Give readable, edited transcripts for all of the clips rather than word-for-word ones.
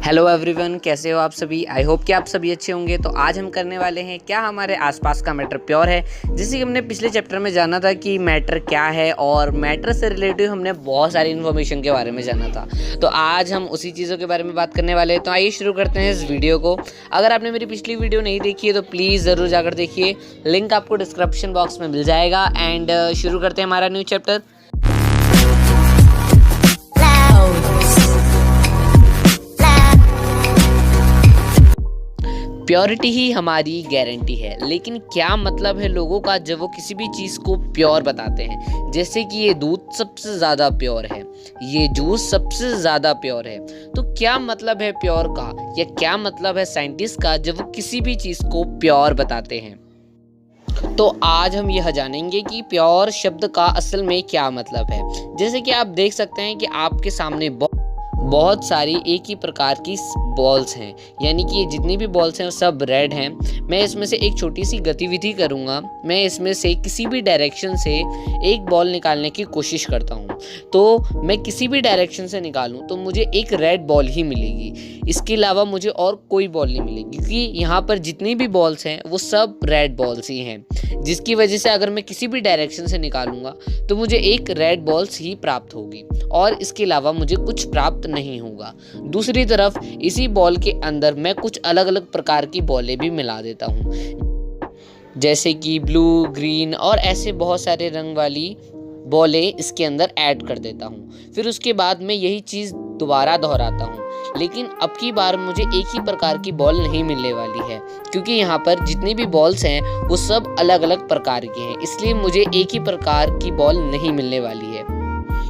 Hello everyone, कैसे हो आप सभी। आई होप कि आप सभी अच्छे होंगे। तो आज हम करने वाले हैं क्या हमारे आसपास का मैटर प्योर है। जैसे कि हमने पिछले चैप्टर में जाना था कि मैटर क्या है और मैटर से रिलेटिव हमने बहुत सारी इन्फॉर्मेशन के बारे में जाना था। तो आज हम उसी चीज़ों के बारे में बात करने वाले हैं। तो आइए शुरू करते हैं इस वीडियो को। अगर आपने मेरी पिछली वीडियो नहीं देखी है तो प्लीज़ ज़रूर जाकर देखिए, लिंक आपको डिस्क्रिप्शन बॉक्स में मिल जाएगा। एंड शुरू करते हैं हमारा न्यू चैप्टर। प्योरिटी ही हमारी गारंटी है। लेकिन क्या मतलब है लोगों का जब वो किसी भी चीज़ को प्योर बताते हैं। जैसे कि ये दूध सबसे ज़्यादा प्योर है, ये जूस सबसे ज़्यादा प्योर है। तो क्या मतलब है प्योर का, या क्या मतलब है साइंटिस्ट का जब वो किसी भी चीज़ को प्योर बताते हैं। तो आज हम यह जानेंगे कि प्योर शब्द का असल में क्या मतलब है। जैसे कि आप देख सकते हैं कि आपके सामने बहुत सारी एक ही प्रकार की बॉल्स हैं, यानी कि ये जितनी भी बॉल्स हैं वो सब रेड हैं। मैं इसमें से एक छोटी सी गतिविधि करूँगा। मैं इसमें से किसी भी डायरेक्शन से एक बॉल निकालने की कोशिश करता हूँ। तो मैं किसी भी डायरेक्शन से निकालूँ तो मुझे एक रेड बॉल ही मिलेगी। इसके अलावा मुझे और कोई बॉल नहीं मिलेगी, क्योंकि यहाँ पर जितनी भी बॉल्स हैं वो सब रेड बॉल्स ही हैं। जिसकी वजह से अगर मैं किसी भी डायरेक्शन से निकालूंगा तो मुझे एक रेड बॉल्स ही प्राप्त होगी और इसके अलावा मुझे कुछ प्राप्त नहीं होगा। दूसरी तरफ इसी बॉल के अंदर मैं कुछ अलग अलग प्रकार की बॉलें भी मिला देता हूँ, जैसे कि ब्लू, ग्रीन और ऐसे बहुत सारे रंग वाली बॉलें इसके अंदर ऐड कर देता हूँ। फिर उसके बाद मैं यही चीज़ दोबारा दोहराता हूँ, लेकिन अब की बार मुझे एक ही प्रकार की बॉल नहीं मिलने वाली है, क्योंकि यहाँ पर जितनी भी बॉल्स हैं वो सब अलग अलग प्रकार की हैं। इसलिए मुझे एक ही प्रकार की बॉल नहीं मिलने वाली है,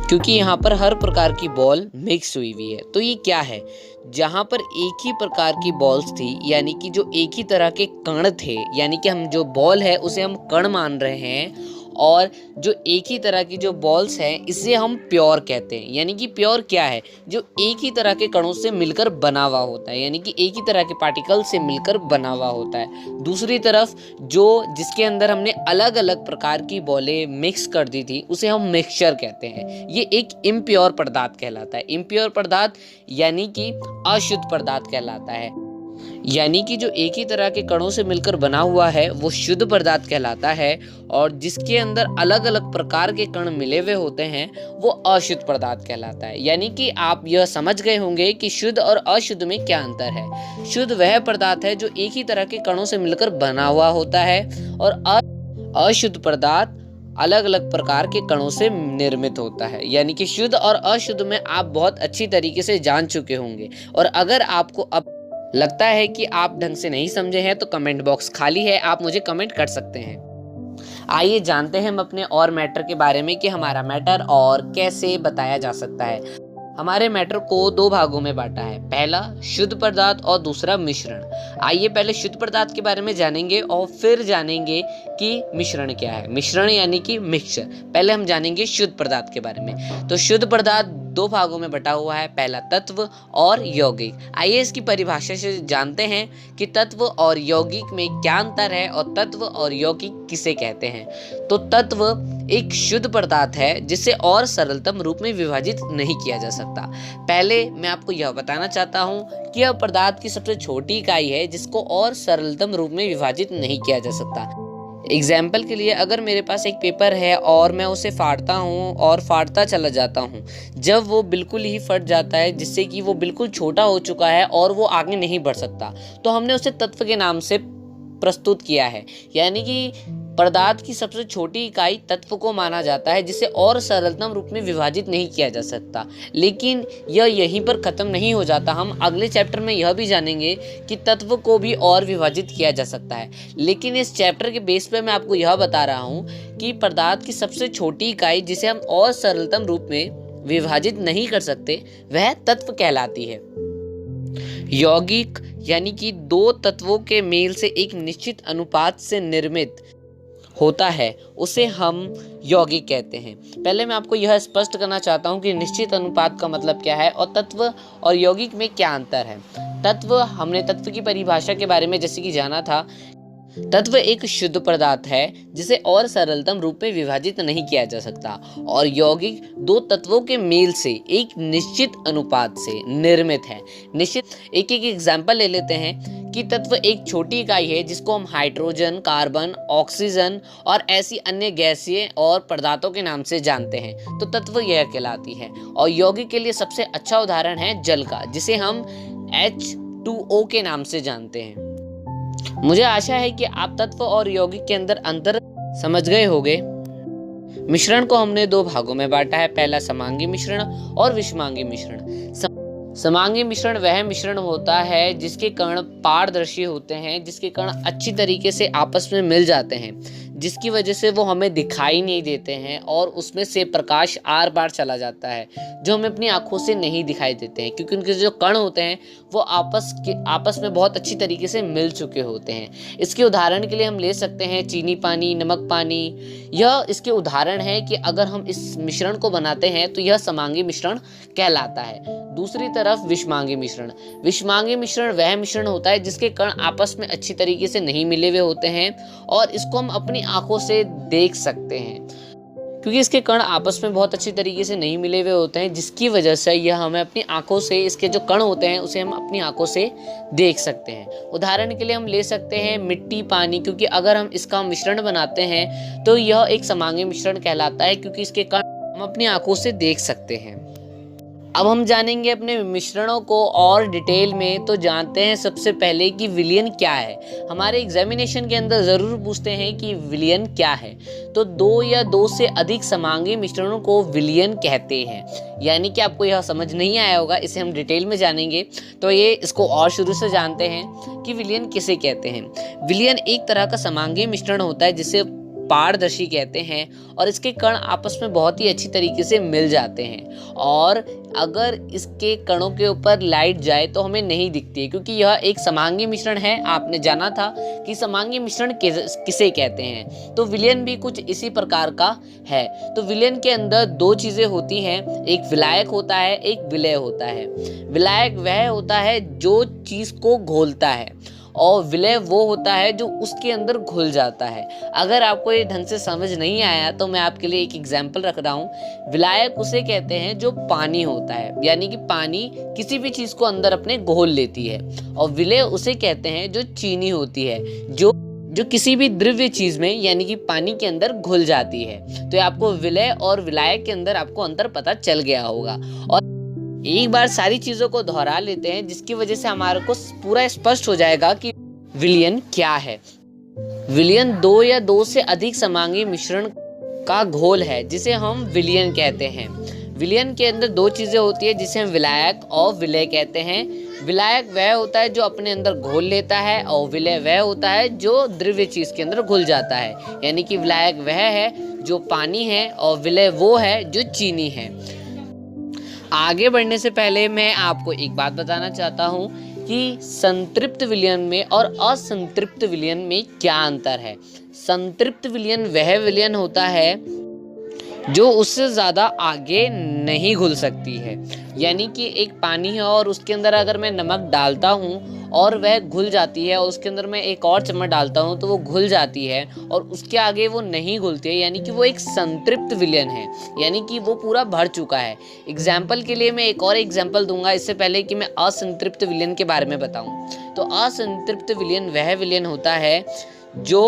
क्योंकि यहाँ पर हर प्रकार की बॉल मिक्स हुई हुई है। तो ये क्या है, जहाँ पर एक ही प्रकार की बॉल्स थी, यानी कि जो एक ही तरह के कण थे, यानी कि हम जो बॉल है उसे हम कण मान रहे हैं, और जो एक ही तरह की जो बॉल्स हैं इसे हम प्योर कहते हैं। यानी कि प्योर क्या है, जो एक ही तरह के कणों से मिलकर बना हुआ होता है, यानी कि एक ही तरह के पार्टिकल से मिलकर बना हुआ होता है। दूसरी तरफ जिसके अंदर हमने अलग अलग प्रकार की बॉलें मिक्स कर दी थी उसे हम मिक्सचर कहते हैं। ये एक इम्प्योर पदार्थ कहलाता है। इम्प्योर पदार्थ यानी कि अशुद्ध पदार्थ कहलाता है। यानी कि जो एक ही तरह के कणों से मिलकर बना हुआ है वो शुद्ध पदार्थ कहलाता है, और जिसके अंदर अलग अलग प्रकार के कण मिले हुए होते हैं वो अशुद्ध पदार्थ कहलाता है। यानी कि आप यह समझ गए होंगे कि शुद्ध और अशुद्ध में क्या अंतर है। शुद्ध वह पदार्थ है जो एक ही तरह के कणों से मिलकर बना हुआ होता है, और अशुद्ध पदार्थ अलग अलग प्रकार के कणों से निर्मित होता है। यानी कि शुद्ध और अशुद्ध में आप बहुत अच्छी तरीके से जान चुके होंगे। और अगर आपको अब लगता है कि आप ढंग से नहीं समझे हैं तो कमेंट बॉक्स खाली है, आप मुझे कमेंट कर सकते हैं। आइए जानते हैं हम अपने और मैटर के बारे में कि हमारा मैटर और कैसे बताया जा सकता है। हमारे मैटर को दो भागों में बांटा है, पहला शुद्ध पदार्थ और दूसरा मिश्रण। आइए पहले शुद्ध पदार्थ के बारे में जानेंगे और फिर जानेंगे कि मिश्रण क्या है। मिश्रण यानी कि मिक्सचर। पहले हम जानेंगे शुद्ध पदार्थ के बारे में। तो शुद्ध पदार्थ दो भागों में बटा हुआ है, पहला तत्व और यौगिक। आइए इसकी परिभाषा से जानते हैं कि तत्व और यौगिक में क्या अंतर है और तत्व और यौगिक किसे कहते हैं। तो तत्व एक शुद्ध पदार्थ है जिसे और सरलतम रूप में विभाजित नहीं किया जा सकता। पहले मैं आपको यह बताना चाहता हूँ कि यह पदार्थ की सबसे छोटी इकाई है जिसको और सरलतम रूप में विभाजित नहीं किया जा सकता। एग्जाम्पल के लिए अगर मेरे पास एक पेपर है और मैं उसे फाड़ता हूँ और फाड़ता चला जाता हूँ, जब वो बिल्कुल ही फट जाता है जिससे कि वो बिल्कुल छोटा हो चुका है और वो आगे नहीं बढ़ सकता, तो हमने उसे तत्व के नाम से प्रस्तुत किया है। यानी कि पदार्थ की सबसे छोटी इकाई तत्व को माना जाता है जिसे और सरलतम रूप में विभाजित नहीं किया जा सकता। लेकिन यह यहीं पर खत्म नहीं हो जाता। हम अगले चैप्टर में यह भी जानेंगे कि तत्व को भी और विभाजित किया जा सकता है। लेकिन इस चैप्टर के बेस पे मैं आपको यह बता रहा हूँ कि पदार्थ की सबसे छोटी इकाई जिसे हम और सरलतम रूप में विभाजित नहीं कर सकते वह तत्व कहलाती है। यौगिक यानी कि दो तत्वों के मेल से एक निश्चित अनुपात से निर्मित होता है उसे हम यौगिक कहते हैं। पहले मैं आपको यह स्पष्ट करना चाहता हूं कि निश्चित अनुपात का मतलब क्या है और तत्व और यौगिक में क्या अंतर है। हमने तत्व की परिभाषा के बारे में जैसे कि जाना था तत्व एक शुद्ध पदार्थ है जिसे और सरलतम रूप में विभाजित नहीं किया जा सकता और यौगिक दो तत्वों के मेल से एक निश्चित अनुपात से निर्मित है। निश्चित एक एग्जाम्पल ले लेते हैं कि तत्व एक छोटी इकाई है जिसको हम हाइड्रोजन, कार्बन, ऑक्सीजन और ऐसी अन्य गैसीय और पदार्थों के नाम से जानते हैं, तो तत्व यह कहलाती है। और यौगिक के लिए सबसे अच्छा उदाहरण है जल का, जिसे हम H2O के नाम से जानते हैं। मुझे आशा है कि आप तत्व और यौगिक के अंतर समझ गए होंगे। मिश्रण को हमने दो भागों में बांटा है, पहला समांगी मिश्रण और विषमांगी मिश्रण। समांगी मिश्रण वह मिश्रण होता है जिसके कण पारदर्शी होते हैं, जिसके कण अच्छी तरीके से आपस में मिल जाते हैं, जिसकी वजह से वो हमें दिखाई नहीं देते हैं और उसमें से प्रकाश आर पार चला जाता है, जो हमें अपनी आंखों से नहीं दिखाई देते हैं, क्योंकि उनके जो कण होते हैं वो आपस में बहुत अच्छी तरीके से मिल चुके होते हैं। इसके उदाहरण के लिए हम ले सकते हैं चीनी पानी, नमक पानी। यह इसके उदाहरण है कि अगर हम इस मिश्रण को बनाते हैं तो यह समांगी मिश्रण कहलाता है। दूसरी तरफ विषमांगी मिश्रण। विषमांगी मिश्रण वह मिश्रण होता है जिसके कण आपस में अच्छी तरीके से नहीं मिले हुए होते हैं और इसको हम अपनी आंखों से देख सकते हैं, क्योंकि इसके कण आपस में बहुत अच्छी तरीके से नहीं मिले हुए होते हैं, जिसकी वजह से यह हमें अपनी आंखों से, इसके जो कण होते हैं उसे हम अपनी आंखों से देख सकते हैं। उदाहरण के लिए हम ले सकते हैं मिट्टी पानी, क्योंकि अगर हम इसका मिश्रण बनाते हैं तो यह एक समांगी मिश्रण कहलाता है, क्योंकि इसके कण हम अपनी आंखों से देख सकते हैं। अब हम जानेंगे अपने मिश्रणों को और डिटेल में। तो जानते हैं सबसे पहले कि विलयन क्या है। हमारे एग्जामिनेशन के अंदर ज़रूर पूछते हैं कि विलयन क्या है। तो दो या दो से अधिक समांगी मिश्रणों को विलयन कहते हैं। यानी कि आपको यह समझ नहीं आया होगा, इसे हम डिटेल में जानेंगे। तो ये इसको और शुरू से जानते हैं कि विलयन किसे कहते हैं। विलयन एक तरह का समांगी मिश्रण होता है जिसे पारदर्शी कहते हैं और इसके कण आपस में बहुत ही अच्छी तरीके से मिल जाते हैं और अगर इसके कणों के ऊपर लाइट जाए तो हमें नहीं दिखती है, क्योंकि यह एक समांगी मिश्रण है। आपने जाना था कि समांगी मिश्रण किसे कहते हैं। तो विलयन भी कुछ इसी प्रकार का है। तो विलयन के अंदर दो चीज़ें होती हैं, एक विलायक होता है, एक विलय होता है। विलायक वह होता है जो चीज़ को घोलता है और विलय वो होता है जो उसके अंदर घुल जाता है। अगर आपको ये ढंग से समझ नहीं आया तो मैं आपके लिए एक एग्जाम्पल रख रहा हूँ। विलायक उसे कहते हैं जो पानी होता है, यानी कि पानी किसी भी चीज़ को अंदर अपने घोल लेती है, और विलय उसे कहते हैं जो चीनी होती है, जो किसी भी द्रव्य चीज में यानी कि पानी के अंदर घुल जाती है। तो आपको विलय और विलायक के अंदर आपको अंतर पता चल गया होगा। और एक बार सारी चीजों को दोहरा लेते हैं, जिसकी वजह से हमारे को पूरा स्पष्ट हो जाएगा कि विलयन क्या है। विलयन दो या दो से अधिक समांगी मिश्रण का घोल है जिसे हम विलयन कहते हैं। विलयन के अंदर दो चीजें होती है जिसे हम विलायक और विलय कहते हैं। विलायक वह होता है जो अपने अंदर घोल लेता है और विलय वह होता है जो द्रव्य चीज के अंदर घुल जाता है। यानी कि विलायक वह है जो पानी है और विलय वो है जो चीनी है। आगे बढ़ने से पहले मैं आपको एक बात बताना चाहता हूँ कि संतृप्त विलयन में और असंतृप्त विलयन में क्या अंतर है। संतृप्त विलयन वह विलयन होता है जो उससे ज़्यादा आगे नहीं घुल सकती है। यानी कि एक पानी है और उसके अंदर अगर मैं नमक डालता हूँ और वह घुल जाती है और उसके अंदर मैं एक और चम्मच डालता हूँ तो वो घुल जाती है और उसके आगे वो नहीं घुलती है, यानी कि वो एक संतृप्त विलयन है, यानी कि वो पूरा भर चुका है। एग्जाम्पल के लिए मैं एक और एग्जाम्पल दूंगा इससे पहले कि मैं असंतृप्त विलयन के बारे में बताऊँ। तो असंतृप्त विलयन वह विलयन होता है जो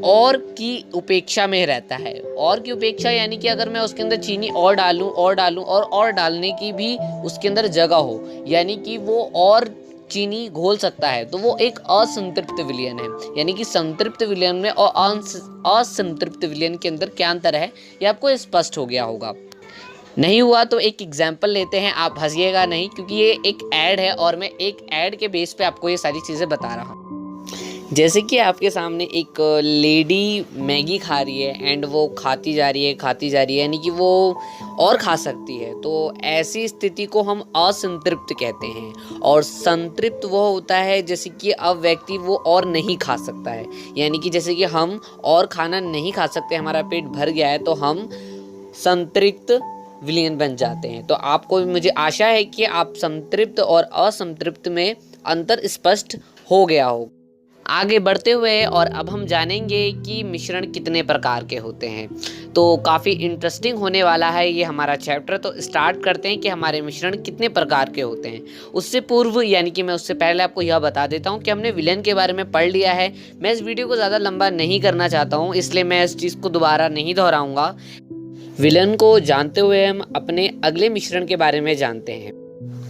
और की उपेक्षा में रहता है। और की उपेक्षा यानी कि अगर मैं उसके अंदर चीनी और डालूं और डालने की भी उसके अंदर जगह हो, यानी कि वो और चीनी घोल सकता है, तो वो एक असंतृप्त विलयन है। यानी कि संतृप्त विलयन में और असंतृप्त विलयन के अंदर क्या अंतर है ये आपको स्पष्ट हो गया होगा। नहीं हुआ तो एक एग्जाम्पल लेते हैं, आप हंसिएगा नहीं क्योंकि ये एक ऐड है और मैं एक ऐड के बेस पे आपको ये सारी चीज़ें बता रहा हूँ। जैसे कि आपके सामने एक लेडी मैगी खा रही है एंड वो खाती जा रही है, यानी कि वो और खा सकती है। तो ऐसी स्थिति को हम असंतृप्त कहते हैं। और संतृप्त वो होता है जैसे कि अब व्यक्ति वो और नहीं खा सकता है, यानी कि जैसे कि हम और खाना नहीं खा सकते, हमारा पेट भर गया है, तो हम संतृप्त विलयन बन जाते हैं। तो आपको मुझे आशा है कि आप संतृप्त और असंतृप्त में अंतर स्पष्ट हो गया हो। आगे बढ़ते हुए और अब हम जानेंगे कि मिश्रण कितने प्रकार के होते हैं। तो काफ़ी इंटरेस्टिंग होने वाला है ये हमारा चैप्टर। तो स्टार्ट करते हैं कि हमारे मिश्रण कितने प्रकार के होते हैं। उससे पूर्व यानी कि मैं उससे पहले आपको यह बता देता हूँ कि हमने विलेन के बारे में पढ़ लिया है। मैं इस वीडियो को ज़्यादा लंबा नहीं करना चाहता हूँ, इसलिए मैं इस चीज़ को दोबारा नहीं दोहराऊँगा। विलेन को जानते हुए हम अपने अगले मिश्रण के बारे में जानते हैं,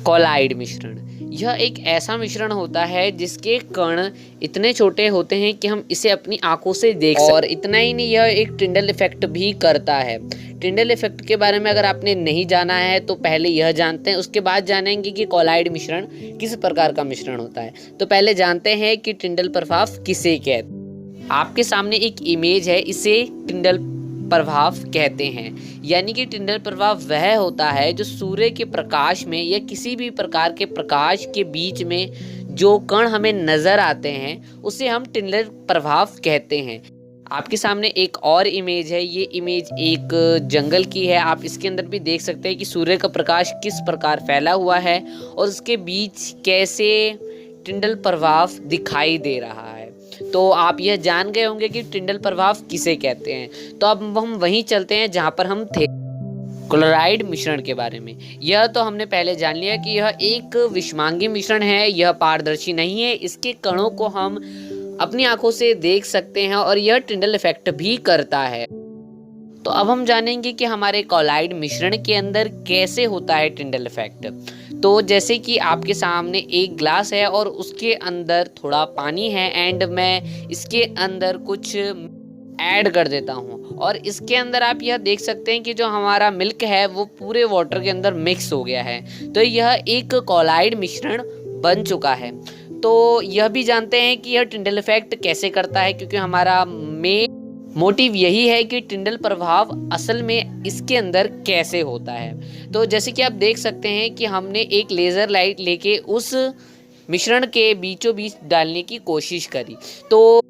कॉलाइड मिश्रण। यह एक ऐसा मिश्रण होता है जिसके कण इतने छोटे होते हैं कि हम इसे अपनी आंखों से देख सकते हैं। और इतना ही नहीं, यह एक टिंडल इफेक्ट भी करता है। टिंडल इफेक्ट के बारे में अगर आपने नहीं जाना है तो पहले यह जानते हैं, उसके बाद जानेंगे कि कॉलाइड मिश्रण किस प्रकार का मिश्रण होता है। तो पहले जानते हैं कि टिंडल प्रभाव किसे कहते हैं। आपके सामने एक इमेज है, इसे टिंडल प्रभाव कहते हैं। यानी कि टिंडल प्रभाव वह होता है जो सूर्य के प्रकाश में या किसी भी प्रकार के प्रकाश के बीच में जो कण हमें नजर आते हैं उसे हम टिंडल प्रभाव कहते हैं। आपके सामने एक और इमेज है, ये इमेज एक जंगल की है। आप इसके अंदर भी देख सकते हैं कि सूर्य का प्रकाश किस प्रकार फैला हुआ है और उसके बीच कैसे टिंडल प्रभाव दिखाई दे रहा है। तो आप यह जान गए होंगे कि टिंडल प्रभाव किसे कहते हैं। तो अब हम वहीं चलते हैं जहां पर हम थे, क्लोराइड मिश्रण के बारे में। यह तो हमने पहले जान लिया कि यह एक विषमांगी मिश्रण है, यह पारदर्शी नहीं है, इसके कणों को हम अपनी आंखों से देख सकते हैं और यह टिंडल इफेक्ट भी करता है। तो अब हम जानेंगे कि हमारे कॉलाइड मिश्रण के अंदर कैसे होता है टिंडल इफेक्ट। तो जैसे कि आपके सामने एक ग्लास है और उसके अंदर थोड़ा पानी है एंड मैं इसके अंदर कुछ ऐड कर देता हूँ और इसके अंदर आप यह देख सकते हैं कि जो हमारा मिल्क है वो पूरे वाटर के अंदर मिक्स हो गया है। तो यह एक कॉलाइड मिश्रण बन चुका है। तो यह भी जानते हैं कि यह टिंडल इफेक्ट कैसे करता है, क्योंकि हमारा मेन मोटिव यही है कि टिंडल प्रभाव असल में इसके अंदर कैसे होता है। तो जैसे कि आप देख सकते हैं कि हमने एक लेज़र लाइट लेके उस मिश्रण के बीचों बीच डालने की कोशिश करी। तो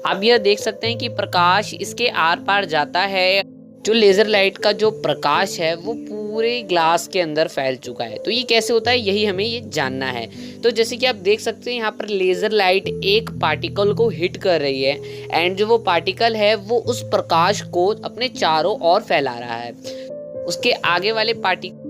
आप यह देख सकते हैं कि प्रकाश इसके आर पार जाता है। जो लेज़र लाइट का जो प्रकाश है वो पूरे ग्लास के अंदर फैल चुका है। तो ये कैसे होता है, यही हमें ये जानना है। तो जैसे कि आप देख सकते हैं यहाँ पर लेज़र लाइट एक पार्टिकल को हिट कर रही है एंड जो वो पार्टिकल है वो उस प्रकाश को अपने चारों ओर फैला रहा है। उसके आगे वाले पार्टिकल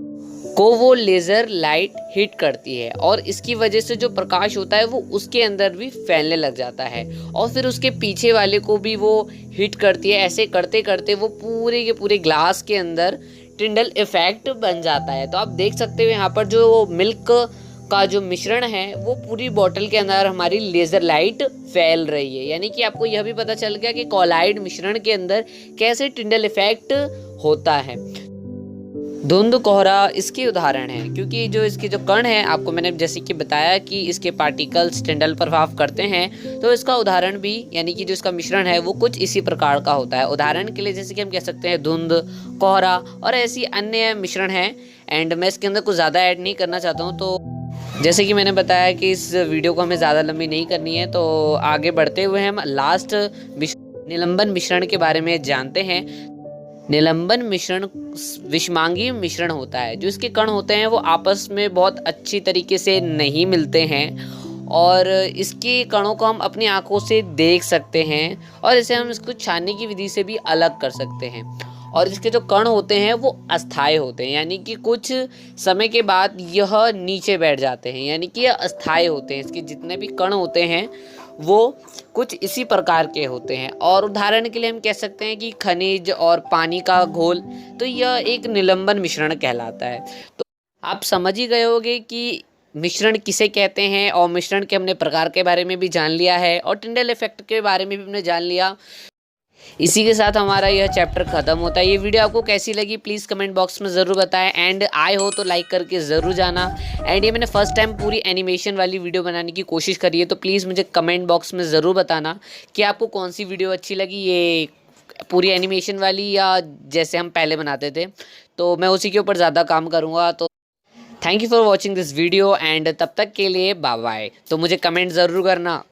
को वो लेज़र लाइट हिट करती है और इसकी वजह से जो प्रकाश होता है वो उसके अंदर भी फैलने लग जाता है और फिर उसके पीछे वाले को भी वो हिट करती है। ऐसे करते करते वो पूरे के पूरे ग्लास के अंदर टिंडल इफेक्ट बन जाता है। तो आप देख सकते हो यहाँ पर जो मिल्क का जो मिश्रण है वो पूरी बॉटल के अंदर हमारी लेज़र लाइट फैल रही है। यानी कि आपको यह भी पता चल गया कि कॉलाइड मिश्रण के अंदर कैसे टिंडल इफेक्ट होता है। धुंध कोहरा इसके उदाहरण है, क्योंकि जो इसके जो कण हैं, आपको मैंने जैसे कि बताया कि इसके पार्टिकल्स टिंडल प्रभाव करते हैं, तो इसका उदाहरण भी यानी कि जो इसका मिश्रण है वो कुछ इसी प्रकार का होता है। उदाहरण के लिए जैसे कि हम कह सकते हैं धुंध, कोहरा और ऐसी अन्य मिश्रण हैं। एंड मैं इसके अंदर कुछ ज़्यादा ऐड नहीं करना चाहता हूँ। तो जैसे कि मैंने बताया कि इस वीडियो को हमें ज़्यादा लंबी नहीं करनी है, तो आगे बढ़ते हुए हम लास्ट निलंबन मिश्रण के बारे में जानते हैं। निलंबन मिश्रण विषमांगी मिश्रण होता है। जो इसके कण होते हैं वो आपस में बहुत अच्छी तरीके से नहीं मिलते हैं और इसके कणों को हम अपनी आंखों से देख सकते हैं और इसे हम इसको छानने की विधि से भी अलग कर सकते हैं। और इसके जो कण होते हैं वो अस्थायी होते हैं, यानी कि कुछ समय के बाद यह नीचे बैठ जाते हैं, यानी कि यह अस्थायी होते हैं। इसके जितने भी कण होते हैं वो कुछ इसी प्रकार के होते हैं। और उदाहरण के लिए हम कह सकते हैं कि खनिज और पानी का घोल, तो यह एक निलंबन मिश्रण कहलाता है। तो आप समझ ही गए होंगे कि मिश्रण किसे कहते हैं और मिश्रण के हमने प्रकार के बारे में भी जान लिया है और टिंडल इफेक्ट के बारे में भी हमने जान लिया। इसी के साथ हमारा यह चैप्टर खत्म होता है। ये वीडियो आपको कैसी लगी प्लीज़ कमेंट बॉक्स में ज़रूर बताएं एंड आए हो तो लाइक करके ज़रूर जाना। एंड ये मैंने फर्स्ट टाइम पूरी एनिमेशन वाली वीडियो बनाने की कोशिश करी है, तो प्लीज़ मुझे कमेंट बॉक्स में ज़रूर बताना कि आपको कौन सी वीडियो अच्छी लगी, ये पूरी एनिमेशन वाली या जैसे हम पहले बनाते थे। तो मैं उसी के ऊपर ज़्यादा काम करूँगा। तो thank you for watching this video and तब तक के लिए बाय बाय। तो मुझे कमेंट ज़रूर करना।